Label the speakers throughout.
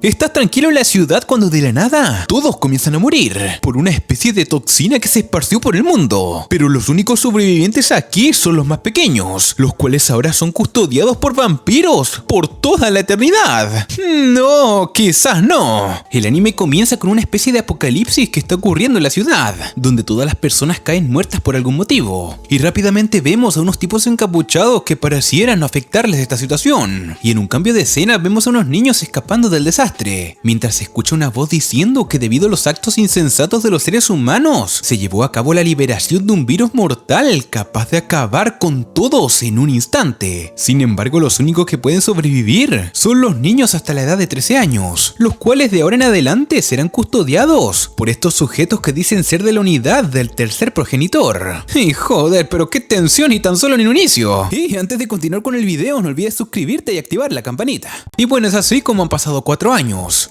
Speaker 1: Estás tranquilo en la ciudad cuando de la nada todos comienzan a morir por una especie de toxina que se esparció por el mundo. Pero los únicos sobrevivientes aquí son los más pequeños, los cuales ahora son custodiados por vampiros por toda la eternidad. No, quizás no. El anime comienza con una especie de apocalipsis que está ocurriendo en la ciudad, donde todas las personas caen muertas por algún motivo. Y rápidamente vemos a unos tipos encapuchados que parecieran no afectarles esta situación. Y en un cambio de escena vemos a unos niños escapando del desastre, mientras se escucha una voz diciendo que debido a los actos insensatos de los seres humanos, se llevó a cabo la liberación de un virus mortal capaz de acabar con todos en un instante. Sin embargo, los únicos que pueden sobrevivir son los niños hasta la edad de 13 años, los cuales de ahora en adelante serán custodiados por estos sujetos que dicen ser de la unidad del tercer progenitor. Y joder, pero qué tensión y tan solo en el inicio. Y antes de continuar con el video, no olvides suscribirte y activar la campanita. Y bueno, es así como han pasado 4 años,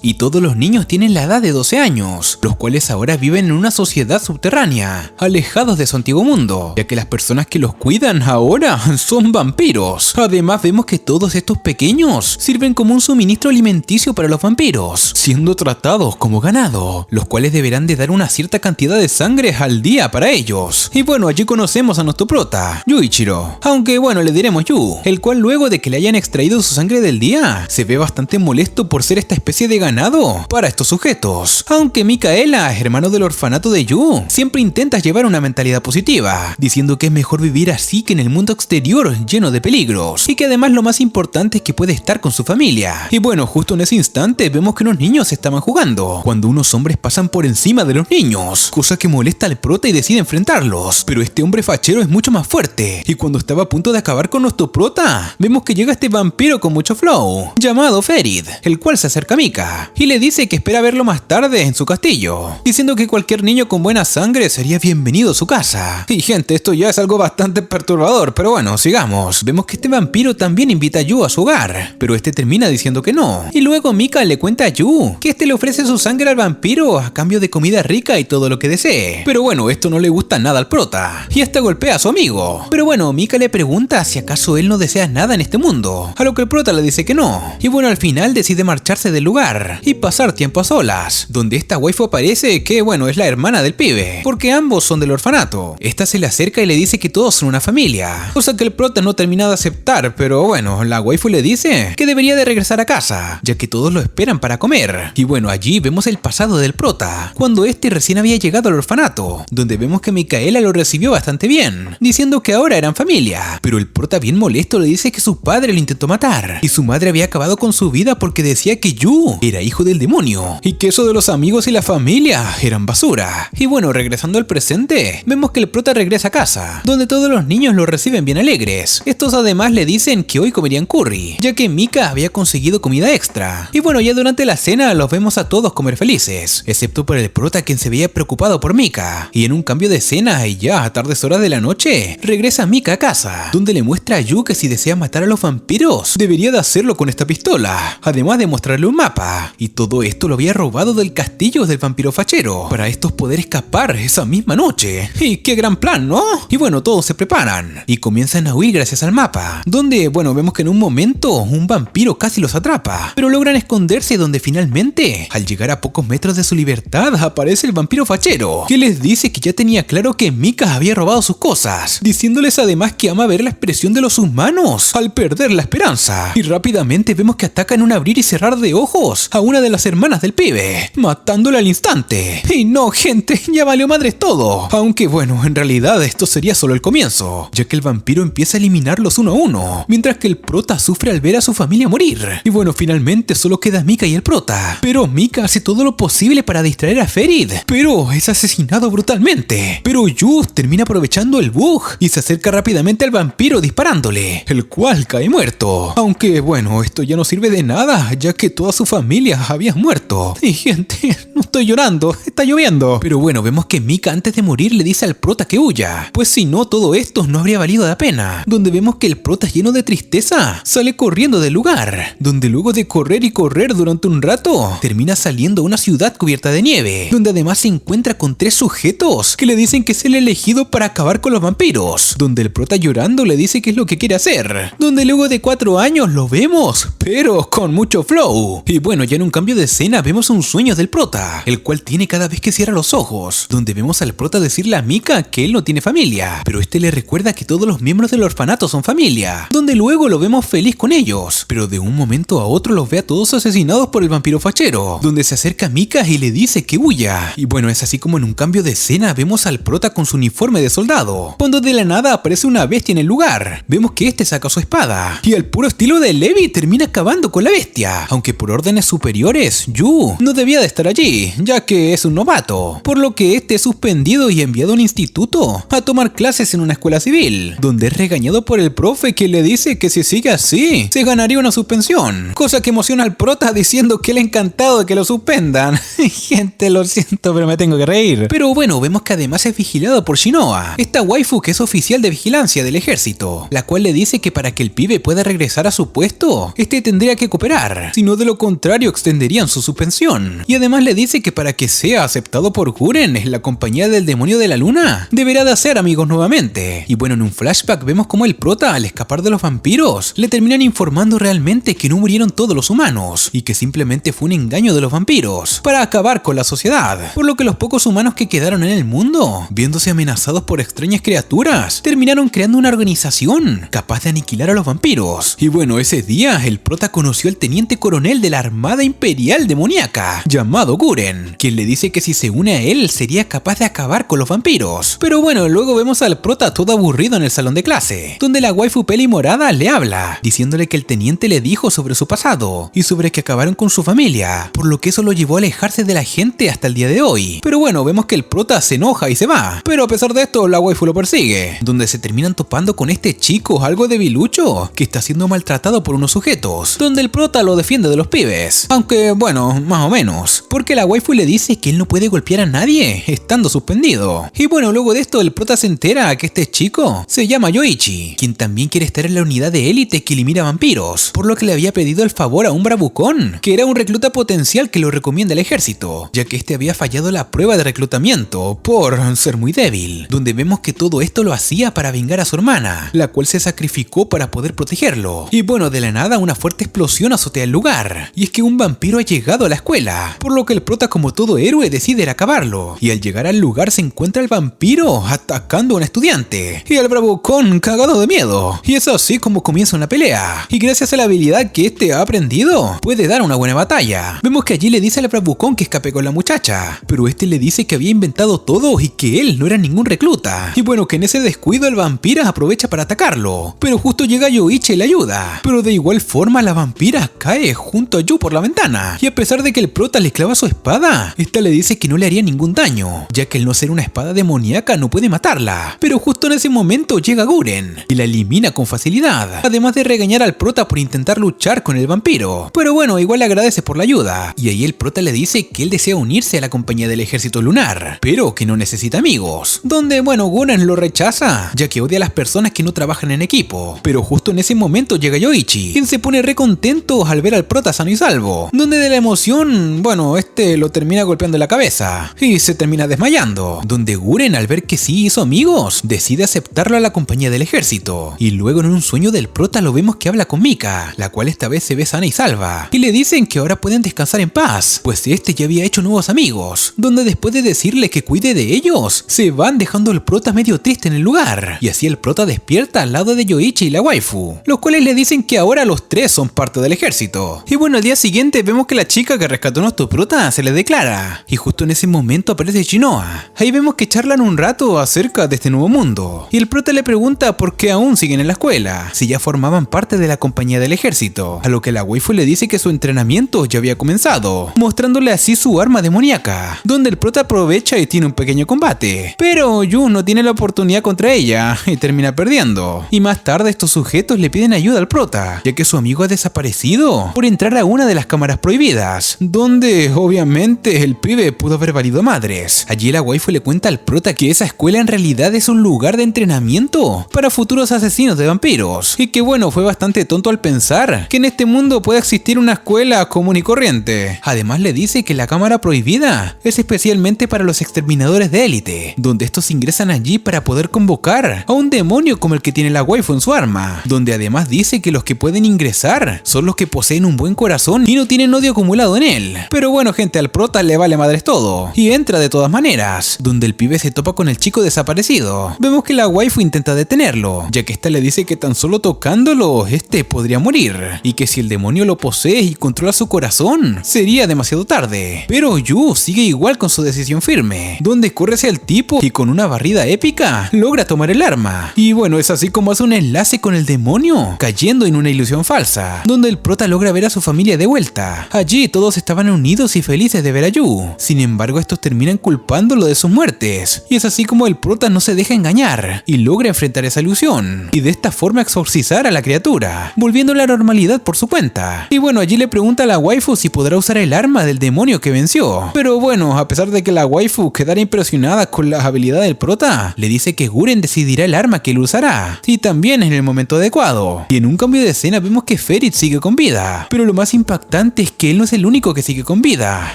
Speaker 1: y todos los niños tienen la edad de 12 años, los cuales ahora viven en una sociedad subterránea, alejados de su antiguo mundo, ya que las personas que los cuidan ahora son vampiros. Además vemos que todos estos pequeños sirven como un suministro alimenticio para los vampiros, siendo tratados como ganado, los cuales deberán de dar una cierta cantidad de sangre al día para ellos. Y bueno, allí conocemos a nuestro prota, Yuichiro, aunque bueno, le diremos Yu, el cual luego de que le hayan extraído su sangre del día, se ve bastante molesto por ser esta especie de ganado para estos sujetos. Aunque Mikaela, hermano del orfanato de Yu, siempre intenta llevar una mentalidad positiva, diciendo que es mejor vivir así que en el mundo exterior lleno de peligros, y que además lo más importante es que puede estar con su familia. Y bueno, justo en ese instante vemos que unos niños estaban jugando, cuando unos hombres pasan por encima de los niños, cosa que molesta al prota y decide enfrentarlos. Pero este hombre fachero es mucho más fuerte, y cuando estaba a punto de acabar con nuestro prota, vemos que llega este vampiro con mucho flow, llamado Ferid, el cual se acerca a Mika y le dice que espera verlo más tarde en su castillo, diciendo que cualquier niño con buena sangre sería bienvenido a su casa. Y gente, esto ya es algo bastante perturbador, pero bueno, sigamos. Vemos que este vampiro también invita a Yu a su hogar, pero este termina diciendo que no. Y luego Mika le cuenta a Yu que este le ofrece su sangre al vampiro a cambio de comida rica y todo lo que desee. Pero bueno, esto no le gusta nada al prota, y hasta golpea a su amigo. Pero bueno, Mika le pregunta si acaso él no desea nada en este mundo, a lo que el prota le dice que no. Y bueno, al final decide marcharse del lugar y pasar tiempo a solas, donde esta waifu aparece que bueno, es la hermana del pibe, porque ambos son del orfanato. Esta se le acerca y le dice que todos son una familia, cosa que el prota no termina de aceptar, pero bueno, la waifu le dice que debería de regresar a casa, ya que todos lo esperan para comer. Y bueno, allí vemos el pasado del prota, cuando este recién había llegado al orfanato, donde vemos que Mikaela lo recibió bastante bien, diciendo que ahora eran familia. Pero el prota, bien molesto, le dice que su padre lo intentó matar, y su madre había acabado con su vida porque decía que Yu era hijo del demonio, y que eso de los amigos y la familia eran basura. Y bueno, regresando al presente, vemos que el prota regresa a casa, donde todos los niños lo reciben bien alegres. Estos además le dicen que hoy comerían curry, ya que Mika había conseguido comida extra. Y bueno, ya durante la cena los vemos a todos comer felices, excepto por el prota, quien se veía preocupado por Mika. Y en un cambio de escena, y ya a tardes horas de la noche, regresa Mika a casa, donde le muestra a Yu que si desea matar a los vampiros, debería de hacerlo con esta pistola, además de mostrarle un mapa. Y todo esto lo había robado del castillo del vampiro fachero, para estos poder escapar esa misma noche. Y qué gran plan, ¿no? Y bueno, todos se preparan y comienzan a huir gracias al mapa, donde bueno, vemos que en un momento un vampiro casi los atrapa, pero logran esconderse, donde finalmente, al llegar a pocos metros de su libertad, aparece el vampiro fachero, que les dice que ya tenía claro que Mika había robado sus cosas, diciéndoles además que ama ver la expresión de los humanos al perder la esperanza. Y rápidamente vemos que atacan un abrir y cerrar de ojos a una de las hermanas del pibe, matándola al instante. Y no, gente, ya valió madres todo. Aunque bueno, en realidad esto sería solo el comienzo, ya que el vampiro empieza a eliminarlos uno a uno, mientras que el prota sufre al ver a su familia morir. Y bueno, finalmente solo queda Mika y el prota, pero Mika hace todo lo posible para distraer a Ferid, pero es asesinado brutalmente. Pero Yu termina aprovechando el bug y se acerca rápidamente al vampiro disparándole, el cual cae muerto. Aunque bueno, esto ya no sirve de nada, ya que toda su familia había muerto. Y gente, no estoy llorando, está lloviendo. Pero bueno, vemos que Mika antes de morir le dice al prota que huya, pues si no, todo esto no habría valido la pena. Donde vemos que el prota, lleno de tristeza, sale corriendo del lugar, donde luego de correr y correr durante un rato, termina saliendo a una ciudad cubierta de nieve, donde además se encuentra con 3 sujetos que le dicen que es el elegido para acabar con los vampiros, donde el prota llorando le dice que es lo que quiere hacer, donde luego de 4 años lo vemos, pero con mucho flow, Waifu. Y bueno, ya en un cambio de escena vemos un sueño del prota, el cual tiene cada vez que cierra los ojos, donde vemos al prota decirle a Mika que él no tiene familia, pero este le recuerda que todos los miembros del orfanato son familia, donde luego lo vemos feliz con ellos, pero de un momento a otro los ve a todos asesinados por el vampiro fachero, donde se acerca a Mika y le dice que huya. Y bueno, es así como en un cambio de escena vemos al prota con su uniforme de soldado, cuando de la nada aparece una bestia en el lugar. Vemos que este saca su espada, y al puro estilo de Levi termina acabando con la bestia, aunque por órdenes superiores, Yu no debía de estar allí, ya que es un novato, por lo que este es suspendido y enviado a un instituto a tomar clases en una escuela civil, donde es regañado por el profe que le dice que si sigue así, se ganaría una suspensión, cosa que emociona al prota diciendo que él encantado de que lo suspendan. Gente, lo siento, pero me tengo que reír. Pero bueno, vemos que además es vigilado por Shinoa, esta waifu que es oficial de vigilancia del ejército, la cual le dice que para que el pibe pueda regresar a su puesto, este tendría que cooperar, si no de lo contrario extenderían su suspensión. Y además le dice que para que sea aceptado por Guren en la compañía del demonio de la luna, deberá de hacer amigos nuevamente. Y bueno, en un flashback vemos como el prota, al escapar de los vampiros, le terminan informando realmente que no murieron todos los humanos, y que simplemente fue un engaño de los vampiros, para acabar con la sociedad, por lo que los pocos humanos que quedaron en el mundo, viéndose amenazados por extrañas criaturas, terminaron creando una organización capaz de aniquilar a los vampiros. Y bueno, ese día el prota conoció al teniente coronel de la Armada Imperial Demoníaca, llamado Guren, quien le dice que si se une a él sería capaz de acabar con los vampiros. Pero bueno, luego vemos al prota todo aburrido en el salón de clase, donde la waifu peli morada le habla, diciéndole que el teniente le dijo sobre su pasado, y sobre que acabaron con su familia, por lo que eso lo llevó a alejarse de la gente hasta el día de hoy. Pero bueno, vemos que el prota se enoja y se va, pero a pesar de esto la waifu lo persigue, donde se terminan topando con este chico algo debilucho, que está siendo maltratado por unos sujetos, donde el prota lo defiende de los pibes, aunque bueno, más o menos, porque la waifu le dice que él no puede golpear a nadie estando suspendido. Y bueno, luego de esto el prota se entera que este chico se llama Yoichi, quien también quiere estar en la unidad de élite que elimina vampiros, por lo que le había pedido el favor a un bravucón, que era un recluta potencial que lo recomienda el ejército, ya que este había fallado la prueba de reclutamiento por ser muy débil, donde vemos que todo esto lo hacía para vengar a su hermana, la cual se sacrificó para poder protegerlo. Y bueno, de la nada una fuerte explosión azotea el lugar, y es que un vampiro ha llegado a la escuela, por lo que el prota, como todo héroe, decide ir a acabarlo, y al llegar al lugar se encuentra el vampiro atacando a un estudiante, y el bravucón cagado de miedo, y es así como comienza una pelea, y gracias a la habilidad que este ha aprendido, puede dar una buena batalla. Vemos que allí le dice al bravucón que escape con la muchacha, pero este le dice que había inventado todo y que él no era ningún recluta, y bueno, que en ese descuido el vampira aprovecha para atacarlo, pero justo llega Yoichi y le ayuda, pero de igual forma la vampira cae junto a Yu por la ventana, y a pesar de que el prota le clava su espada, esta le dice que no le haría ningún daño, ya que al no ser una espada demoníaca no puede matarla, pero justo en ese momento llega Guren y la elimina con facilidad, además de regañar al prota por intentar luchar con el vampiro, pero bueno, igual le agradece por la ayuda, y ahí el prota le dice que él desea unirse a la compañía del ejército lunar, pero que no necesita amigos, donde bueno, Guren lo rechaza, ya que odia a las personas que no trabajan en equipo, pero justo en ese momento llega Yoichi, quien se pone re contento al ver al prota sano y salvo, donde de la emoción, bueno, este lo termina golpeando la cabeza, y se termina desmayando, donde Guren, al ver que sí hizo amigos, decide aceptarlo a la compañía del ejército, y luego en un sueño del prota lo vemos que habla con Mika, la cual esta vez se ve sana y salva, y le dicen que ahora pueden descansar en paz, pues este ya había hecho nuevos amigos, donde después de decirle que cuide de ellos, se van dejando al prota medio triste en el lugar, y así el prota despierta al lado de Yoichi y la waifu, los cuales le dicen que ahora los tres son parte del ejército. Y bueno, al día siguiente vemos que la chica que rescató a nuestro prota se le declara, y justo en ese momento aparece Shinoa. Ahí vemos que charlan un rato acerca de este nuevo mundo, y el prota le pregunta por qué aún siguen en la escuela, si ya formaban parte de la compañía del ejército, a lo que la waifu le dice que su entrenamiento ya había comenzado, mostrándole así su arma demoníaca, donde el prota aprovecha y tiene un pequeño combate, pero Yu no tiene la oportunidad contra ella y termina perdiendo, y más tarde estos sujetos le piden ayuda al prota, ya que su amigo ha desaparecido por entrar a una de las cámaras prohibidas, donde obviamente el pibe pudo haber valido madres. Allí la waifu le cuenta al prota que esa escuela en realidad es un lugar de entrenamiento para futuros asesinos de vampiros, y que bueno, fue bastante tonto al pensar que en este mundo puede existir una escuela común y corriente. Además le dice que la cámara prohibida es especialmente para los exterminadores de élite, donde estos ingresan allí para poder convocar a un demonio como el que tiene la waifu en su arma, donde además dice que los que pueden ingresar son los que poseen un buen corazón y no tienen odio acumulado en él. Pero bueno gente, al prota le vale madres todo y entra de todas maneras, donde el pibe se topa con el chico desaparecido. Vemos que la waifu intenta detenerlo, ya que esta le dice que tan solo tocándolo, este podría morir, y que si el demonio lo posee y controla su corazón, sería demasiado tarde. Pero Yu sigue igual con su decisión firme, donde corre hacia el tipo y con una barrida épica logra tomar el arma. Y bueno, es así como hace un enlace con el demonio, cayendo en una ilusión falsa, donde el prota logra ver a su familia de vuelta. Allí todos estaban unidos y felices de ver a Yu. Sin embargo, estos terminan culpándolo de sus muertes, y es así como el prota no se deja engañar y logra enfrentar esa ilusión, y de esta forma exorcizar a la criatura, volviendo a la normalidad por su cuenta. Y bueno, allí le pregunta a la waifu si podrá usar el arma del demonio que venció. Pero bueno, a pesar de que la waifu quedara impresionada con la habilidad del prota, le dice que Guren decidirá el arma que él usará, y también en el momento adecuado. Y en un cambio de escena vemos que Ferit sigue con vida, pero lo más impactante es que él no es el único que sigue con vida,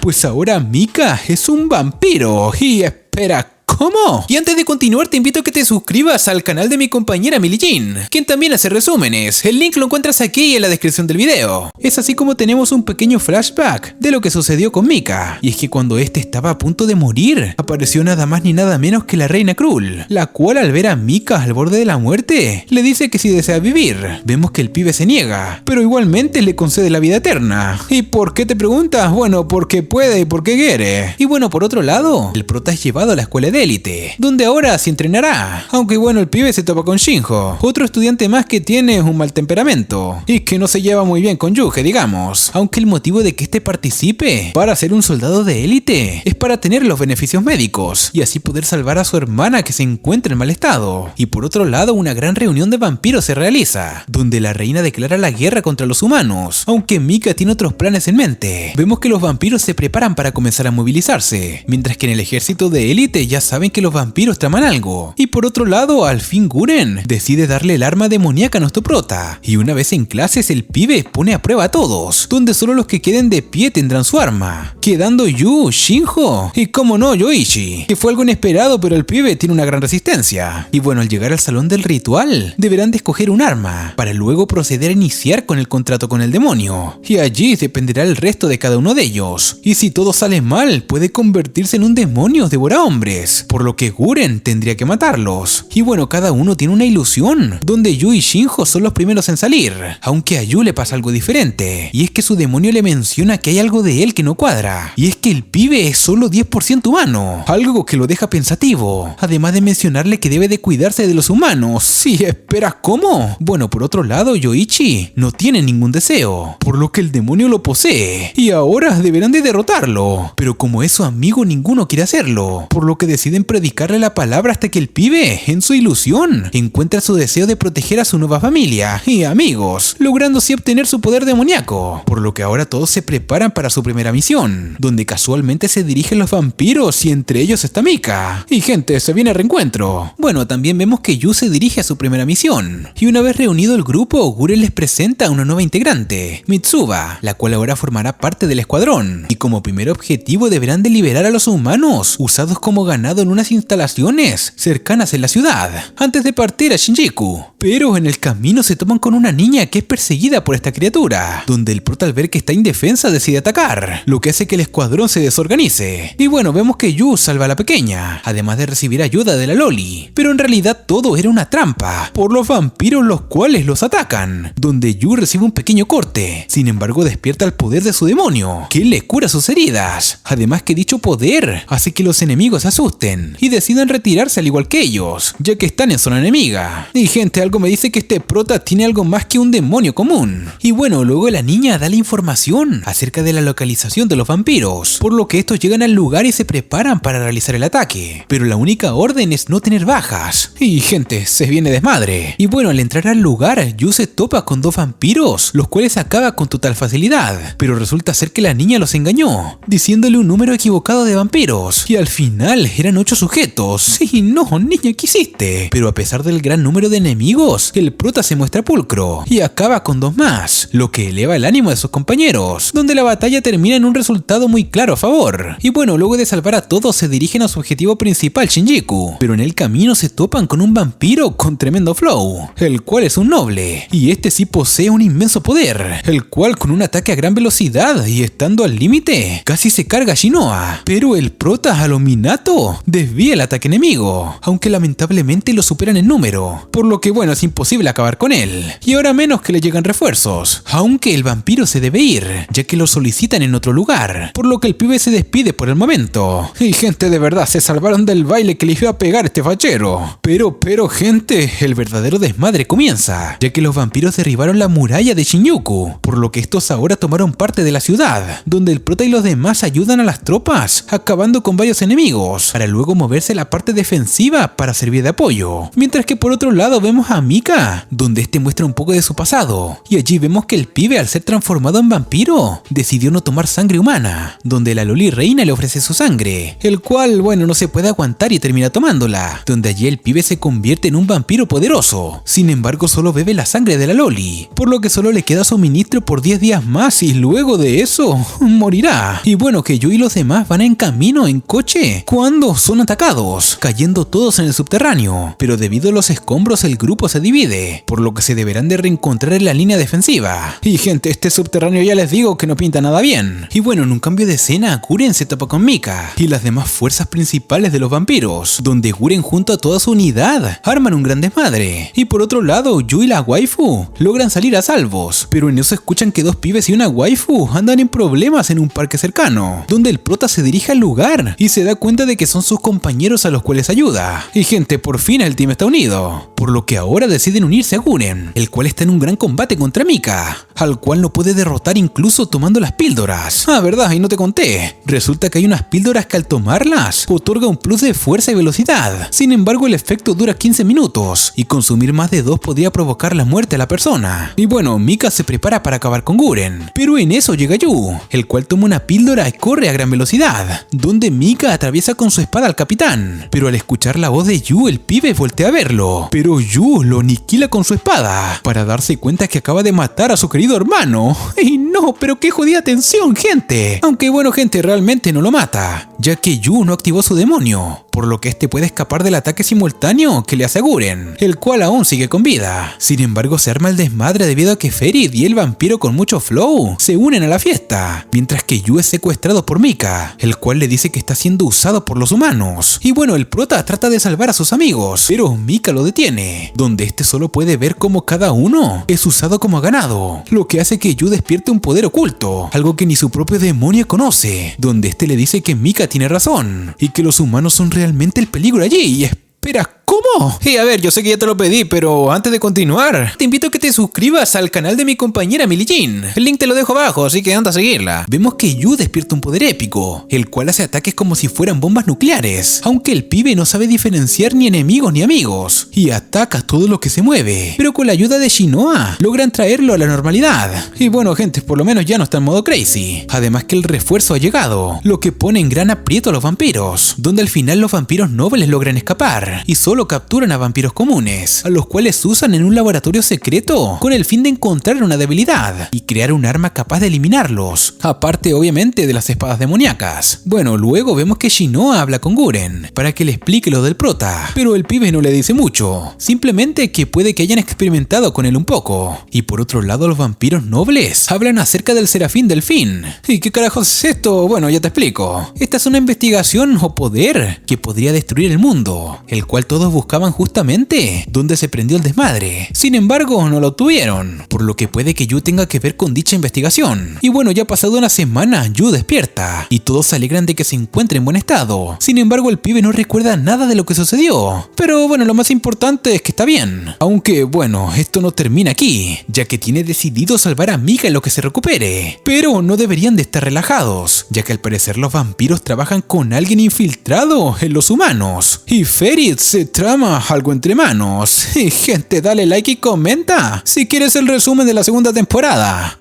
Speaker 1: pues ahora Mika es un vampiro. Y espera, ¿cómo? Y antes de continuar te invito a que te suscribas al canal de mi compañera Millie Jean, quien también hace resúmenes. El link lo encuentras aquí en la descripción del video. Es así como tenemos un pequeño flashback de lo que sucedió con Mika. Y es que cuando este estaba a punto de morir, apareció nada más ni nada menos que la reina Krul, la cual al ver a Mika al borde de la muerte, le dice que si desea vivir. Vemos que el pibe se niega, pero igualmente le concede la vida eterna. ¿Y por qué te preguntas? Bueno, porque puede y porque quiere. Y bueno, por otro lado, el prota es llevado a la escuela de élite, donde ahora se entrenará. Aunque bueno, el pibe se topa con Shinjo, otro estudiante más que tiene un mal temperamento y que no se lleva muy bien con Yuge, digamos. Aunque el motivo de que este participe para ser un soldado de élite es para tener los beneficios médicos y así poder salvar a su hermana que se encuentra en mal estado. Y por otro lado, una gran reunión de vampiros se realiza, donde la reina declara la guerra contra los humanos, aunque Mika tiene otros planes en mente. Vemos que los vampiros se preparan para comenzar a movilizarse, mientras que en el ejército de élite ya saben que los vampiros traman algo. Y por otro lado, al fin Guren decide darle el arma demoníaca a nuestro prota, y una vez en clases el pibe pone a prueba a todos, donde solo los que queden de pie tendrán su arma, quedando Yu, Shinjo y como no, Yoichi, que fue algo inesperado, pero el pibe tiene una gran resistencia. Y bueno, al llegar al salón del ritual deberán de escoger un arma para luego proceder a iniciar con el contrato con el demonio, y allí dependerá el resto de cada uno de ellos, y si todo sale mal puede convertirse en un demonio devorahombres, por lo que Guren tendría que matarlos. Y bueno, cada uno tiene una ilusión, donde Yu y Shinjo son los primeros en salir, aunque a Yu le pasa algo diferente, y es que su demonio le menciona que hay algo de él que no cuadra, y es que el pibe es solo 10% humano, algo que lo deja pensativo, además de mencionarle que debe de cuidarse de los humanos. Sí, espera, ¿cómo? Bueno, por otro lado, Yoichi no tiene ningún deseo, por lo que el demonio lo posee, y ahora deberán de derrotarlo, pero como es su amigo ninguno quiere hacerlo, por lo que deciden predicarle la palabra hasta que el pibe, en su ilusión, encuentra su deseo de proteger a su nueva familia y amigos, logrando así obtener su poder demoníaco, por lo que ahora todos se preparan para su primera misión, donde casualmente se dirigen los vampiros y entre ellos está Mika. Y gente, se viene a reencuentro. Bueno, también vemos que Yu se dirige a su primera misión, y una vez reunido el grupo, Guren les presenta a una nueva integrante, Mitsuba, la cual ahora formará parte del escuadrón, y como primer objetivo deberán de liberar a los humanos usados como ganado en unas instalaciones cercanas en la ciudad, antes de partir a Shinjuku. Pero en el camino se toman con una niña que es perseguida por esta criatura, donde el prota al ver que está indefensa decide atacar, lo que hace que el escuadrón se desorganice. Y bueno, vemos que Yu salva a la pequeña, además de recibir ayuda de la Loli, pero en realidad todo era una trampa por los vampiros, los cuales los atacan, donde Yu recibe un pequeño corte. Sin embargo, despierta el poder de su demonio, que le cura sus heridas, además que dicho poder hace que los enemigos se asusten y decidan retirarse al igual que ellos, ya que están en zona enemiga. Y gente, algo me dice que este prota tiene algo más que un demonio común. Y bueno, luego la niña da la información acerca de la localización de los vampiros, por lo que estos llegan al lugar y se preparan para realizar el ataque, pero la única orden es no tener bajas. Y gente, se viene desmadre. Y bueno, al entrar al lugar, Yu se topa con dos vampiros, los cuales acaba con total facilidad, pero resulta ser que la niña los engañó, diciéndole un número equivocado de vampiros, y al final eran 8 sujetos. Y no, niña, ¿qué hiciste? Pero a pesar del gran número de enemigos, el prota se muestra pulcro y acaba con 2 más, lo que eleva el ánimo de sus compañeros, donde la batalla termina en un resultado muy claro a favor. Y bueno, luego de salvar a todos se dirigen a su objetivo principal, Shinjuku, pero en el camino se topan con un vampiro con tremendo flow, el cual es un noble, y este sí posee un inmenso poder, el cual con un ataque a gran velocidad y estando al límite, casi se carga a Shinoa, pero el prota a lo Minato desvía el ataque enemigo, aunque lamentablemente lo superan en número, por lo que bueno, es imposible acabar con él, y ahora menos que le llegan refuerzos, aunque el vampiro se debe ir, ya que lo solicitan en otro lugar, por lo que el pibe se despide por el momento. Y gente, de verdad, se salvaron del baile que les iba a pegar este fachero. Pero gente, el verdadero desmadre comienza, ya que los vampiros derribaron la muralla de Shinjuku, por lo que estos ahora tomaron parte de la ciudad, donde el prota y los demás ayudan a las tropas, acabando con varios enemigos, para luego moverse a la parte defensiva para servir de apoyo. Mientras que por otro lado vemos a Mika, donde este muestra un poco de su pasado, y allí vemos que el pibe, al ser transformado en vampiro, decidió no tomar sangre humana, donde la Loli Reina le ofrece su sangre, el cual, bueno, no se puede aguantar y termina tomándola, donde allí el pibe se convierte en un vampiro poderoso. Sin embargo, solo bebe la sangre de la Loli, por lo que solo le queda suministro por 10 días más y luego de eso, morirá. Y bueno, que yo y los demás van en camino en coche cuando son atacados, cayendo todos en el subterráneo, pero debido a los escombros el grupo se divide, por lo que se deberán de reencontrar en la línea defensiva. Y gente, este subterráneo ya les digo que no pinta nada bien. Y bueno, en un cambio de escena, Guren se topa con Mika y las demás fuerzas principales de los vampiros, donde Guren junto a toda su unidad arman un gran desmadre. Y por otro lado, Yu y la waifu logran salir a salvos, pero en eso escuchan que 2 pibes y una waifu andan en problemas en un parque cercano, donde el prota se dirige al lugar y se da cuenta de que son sus compañeros a los cuales ayuda. Y gente, por fin el team está unido, por lo que ahora deciden unirse a Guren, el cual está en un gran combate contra Mika, al cual no puede derrotar incluso tomando las píldoras. Ah, verdad, y no te conté. Resulta que hay unas píldoras que al tomarlas otorga un plus de fuerza y velocidad. Sin embargo, el efecto dura 15 minutos y consumir más de 2 podría provocar la muerte a la persona. Y bueno, Mika se prepara para acabar con Guren, pero en eso llega Yu, el cual toma una píldora y corre a gran velocidad, donde Mika atraviesa con su espada al capitán, pero al escuchar la voz de Yu, el pibe voltea a verlo, pero Yu lo aniquila con su espada, para darse cuenta que acaba de matar a su querido hermano. Y no, pero qué jodida tensión, gente. Aunque bueno, gente, realmente no lo mata, ya que Yu no activó su demonio, por lo que este puede escapar del ataque simultáneo que le hace a Guren, el cual aún sigue con vida. Sin embargo, se arma el desmadre debido a que Ferid y el vampiro con mucho flow se unen a la fiesta, mientras que Yu es secuestrado por Mika, el cual le dice que está siendo usado por los humanos. Y bueno, el prota trata de salvar a sus amigos, pero Mika lo detiene, donde este solo puede ver cómo cada uno es usado como ganado, lo que hace que Yu despierte un poder oculto, algo que ni su propio demonio conoce, donde este le dice que Mika tiene razón y que los humanos son realmente el peligro allí. Y espera, ¿cómo? A ver, yo sé que ya te lo pedí, pero antes de continuar, te invito a que te suscribas al canal de mi compañera Millie Jean. El link te lo dejo abajo, así que anda a seguirla. Vemos que Yu despierta un poder épico, el cual hace ataques como si fueran bombas nucleares, aunque el pibe no sabe diferenciar ni enemigos ni amigos, y ataca todo lo que se mueve, pero con la ayuda de Shinoa logran traerlo a la normalidad. Y bueno, gente, por lo menos ya no está en modo crazy. Además que el refuerzo ha llegado, lo que pone en gran aprieto a los vampiros, donde al final los vampiros nobles logran escapar, y solo capturan a vampiros comunes, a los cuales usan en un laboratorio secreto con el fin de encontrar una debilidad y crear un arma capaz de eliminarlos, aparte obviamente de las espadas demoníacas. Bueno, luego vemos que Shinoa habla con Guren para que le explique lo del prota, pero el pibe no le dice mucho, simplemente que puede que hayan experimentado con él un poco. Y por otro lado, los vampiros nobles hablan acerca del Serafín Delfín. ¿Y qué carajos es esto? Bueno, ya te explico. Esta es una investigación o poder que podría destruir el mundo, el cual todos buscaban justamente donde se prendió el desmadre. Sin embargo, no lo obtuvieron, por lo que puede que Yu tenga que ver con dicha investigación. Y bueno, ya ha pasado una semana, Yu despierta y todos se alegran de que se encuentre en buen estado. Sin embargo, el pibe no recuerda nada de lo que sucedió. Pero bueno, lo más importante es que está bien. Aunque bueno, esto no termina aquí, ya que tiene decidido salvar a Mika en lo que se recupere. Pero no deberían de estar relajados, ya que al parecer los vampiros trabajan con alguien infiltrado en los humanos. Y Ferid se trama algo entre manos. Y gente, dale like y comenta si quieres el resumen de la segunda temporada.